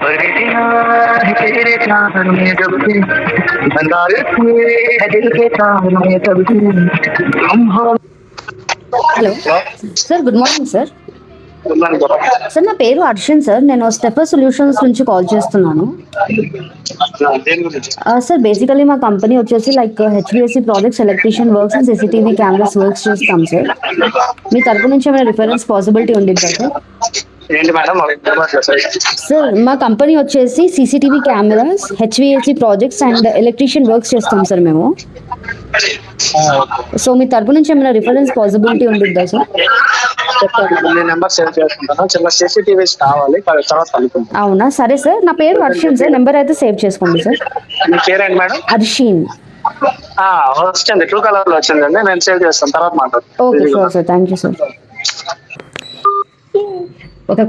पलटिना है तेरे चाहत में जब से अंदाज हुए है दिल के चाहत में तब से हम हो hello sir, good morning sir. Sir నా పేరు అర్షిన్ సార్, నేను స్టెఫర్ సొల్యూషన్స్ నుంచి కాల్ చేస్తున్నాను. సార్ బేసికలీ మా కంపెనీ వచ్చేసి like HDFC projects, electrician works and CCTV cameras works చేస్తాం సార్. మీ తరపు నుంచి ఏమైనా రిఫరెన్స్ పాసిబిలిటీ ఉండిద్దా సార్? ఏంటి మేడం సార్ మా కంపెనీ వచ్చేసి CCTV cameras, HVAC projects and electrician works చేస్తాం సార్ మేము. సో మీ తరపు నుంచి ఏమైనా reference possibility ఉండిద్దా sir? Number save చేసుకుంటాను, చిన్న సీసీటీవీస్ కావాలి, తర్వాత కలుపుకుంటాను. అవునా, సరే సార్. నా పేరు హర్షిన్ సార్, నెంబర్ అయితే సేవ్ చేసుకోండి సార్. మీ పేరేంటి మేడం? హర్షిన్. వచ్చింది, ట్రూ కలర్ లో వచ్చిందండి, నేను సేవ్ చేస్తాను, తర్వాత మాట్లాడతాను. Okay sir. Thank you sir. ఒక